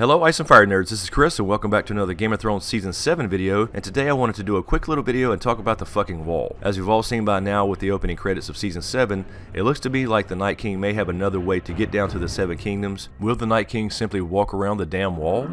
Hello Ice and Fire Nerds, this is Chris and welcome back to another Game of Thrones Season 7 video, and today I wanted to do a quick little video and talk about the fucking wall. As you've all seen by now with the opening credits of Season 7, it looks to be like the Night King may have another way to get down to the Seven Kingdoms. Will the Night King simply walk around the damn wall?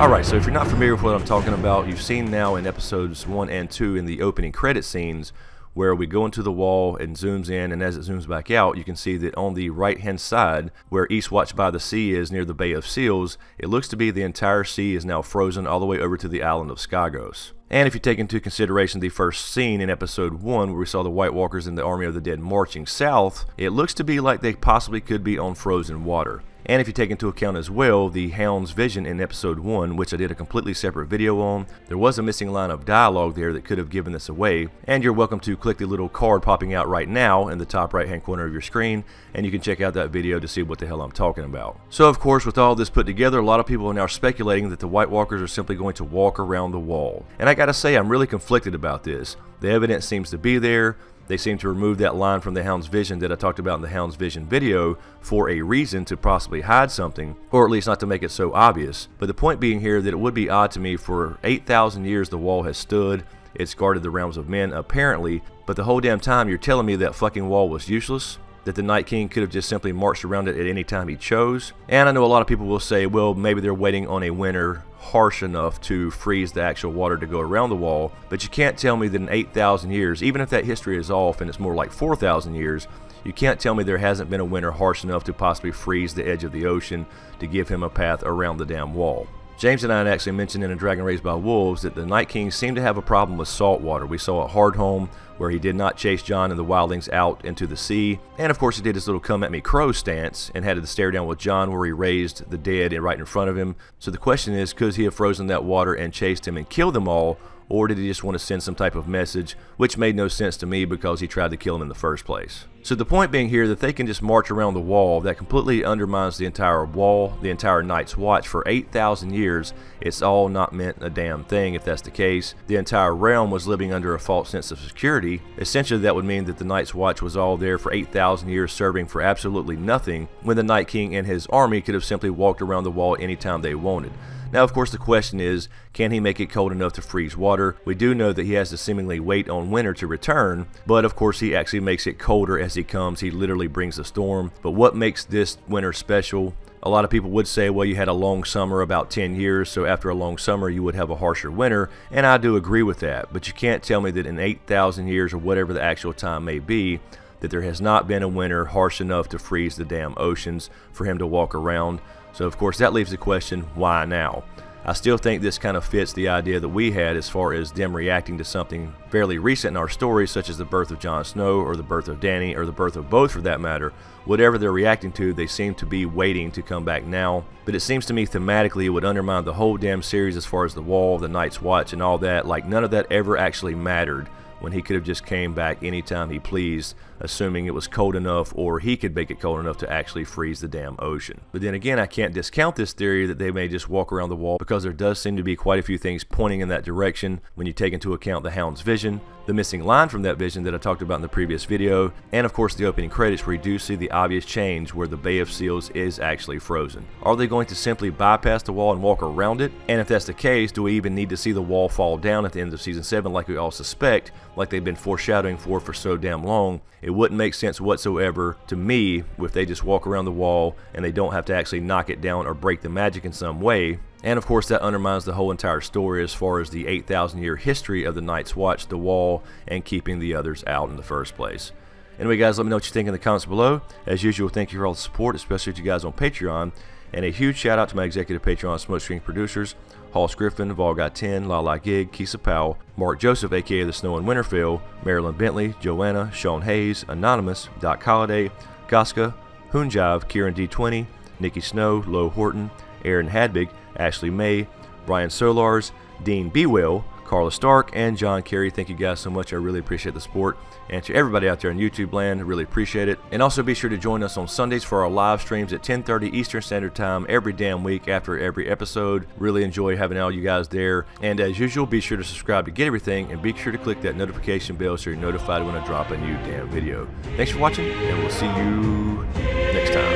Alright, so if you're not familiar with what I'm talking about, you've seen now in episodes 1 and 2 in the opening credit scenes where we go into the wall and zooms in, and as it zooms back out, you can see that on the right hand side where Eastwatch by the Sea is near the Bay of Seals, it looks to be the entire sea is now frozen all the way over to the island of Skagos. And if you take into consideration the first scene in episode 1 where we saw the White Walkers and the Army of the Dead marching south, it looks to be like they possibly could be on frozen water. And if you take into account as well the Hound's vision in episode 1, which I did a completely separate video on, there was a missing line of dialogue there that could have given this away, and you're welcome to click the little card popping out right now in the top right hand corner of your screen, and you can check out that video to see what the hell I'm talking about. So of course, with all this put together, a lot of people are now speculating that the White Walkers are simply going to walk around the wall. And I gotta say, I'm really conflicted about this. The evidence seems to be there. They seem to remove that line from the Hound's vision that I talked about in the Hound's vision video for a reason, to possibly hide something, or at least not to make it so obvious. But the point being here that it would be odd to me, for 8,000 years the wall has stood, it's guarded the realms of men apparently, but the whole damn time you're telling me that fucking wall was useless? That the Night King could have just simply marched around it at any time he chose? And I know a lot of people will say, well, maybe they're waiting on a winter harsh enough to freeze the actual water to go around the wall, but you can't tell me that in 8,000 years, even if that history is off and it's more like 4,000 years, you can't tell me there hasn't been a winter harsh enough to possibly freeze the edge of the ocean to give him a path around the damn wall. James and I actually mentioned in A Dragon Raised by Wolves that the Night King seemed to have a problem with salt water. We saw at Hardhome where he did not chase Jon and the wildlings out into the sea, and of course he did his little come at me crow stance and had to stare down with Jon where he raised the dead right in front of him. So the question is, could he have frozen that water and chased him and killed them all, or did he just want to send some type of message, which made no sense to me because he tried to kill him in the first place. So the point being here that they can just march around the wall, that completely undermines the entire wall, the entire Night's Watch. For 8,000 years, it's all not meant a damn thing if that's the case. The entire realm was living under a false sense of security. Essentially that would mean that the Night's Watch was all there for 8,000 years serving for absolutely nothing, when the Night King and his army could have simply walked around the wall anytime they wanted. Now, of course, the question is, can he make it cold enough to freeze water? We do know that he has to seemingly wait on winter to return, but of course he actually makes it colder as he comes. He literally brings the storm. But what makes this winter special? A lot of people would say, well, you had a long summer about 10 years, so after a long summer you would have a harsher winter, and I do agree with that. But you can't tell me that in 8,000 years, or whatever the actual time may be, that there has not been a winter harsh enough to freeze the damn oceans for him to walk around. So of course that leaves the question, why now? I still think this kind of fits the idea that we had as far as them reacting to something fairly recent in our story, such as the birth of Jon Snow, or the birth of Dany, or the birth of both for that matter. Whatever they're reacting to, they seem to be waiting to come back now. But it seems to me thematically it would undermine the whole damn series as far as the wall, the Night's Watch, and all that. Like, none of that ever actually mattered, when he could have just came back anytime he pleased, assuming it was cold enough, or he could make it cold enough to actually freeze the damn ocean. But then again, I can't discount this theory that they may just walk around the wall, because there does seem to be quite a few things pointing in that direction when you take into account the Hound's vision, the missing line from that vision that I talked about in the previous video, and of course the opening credits where you do see the obvious change where the Bay of Seals is actually frozen. Are they going to simply bypass the wall and walk around it? And if that's the case, do we even need to see the wall fall down at the end of Season 7 like we all suspect, like they've been foreshadowing for so damn long? It wouldn't make sense whatsoever to me if they just walk around the wall and they don't have to actually knock it down or break the magic in some way. And of course that undermines the whole entire story as far as the 8,000 year history of the Night's Watch, the wall, and keeping the others out in the first place. Anyway guys, let me know what you think in the comments below. As usual, thank you for all the support, especially to you guys on Patreon. And a huge shout out to my executive Patreon Smokescreen producers, Griffin, Volgot10, Lala Gig, Kissa Powell, Marc Joseph aka The Snow in Winterfell, Marylin Bentley, JoAnna, Sean Hayes, Anonymous, Doc Holiday, Goska, HoonJive, Kieran D20, Nicki Snow, Horton, Erin Habig, Ashley May, Brian Solarz, Dean Bwell, Karla Stark, and John Carey. Thank you guys so much. I really appreciate the support. And to everybody out there in YouTube land, really appreciate it. And also be sure to join us on Sundays for our live streams at 10:30 Eastern Standard Time every damn week after every episode. Really enjoy having all you guys there. And as usual, be sure to subscribe to get everything, and be sure to click that notification bell so you're notified when I drop a new damn video. Thanks for watching, and we'll see you next time.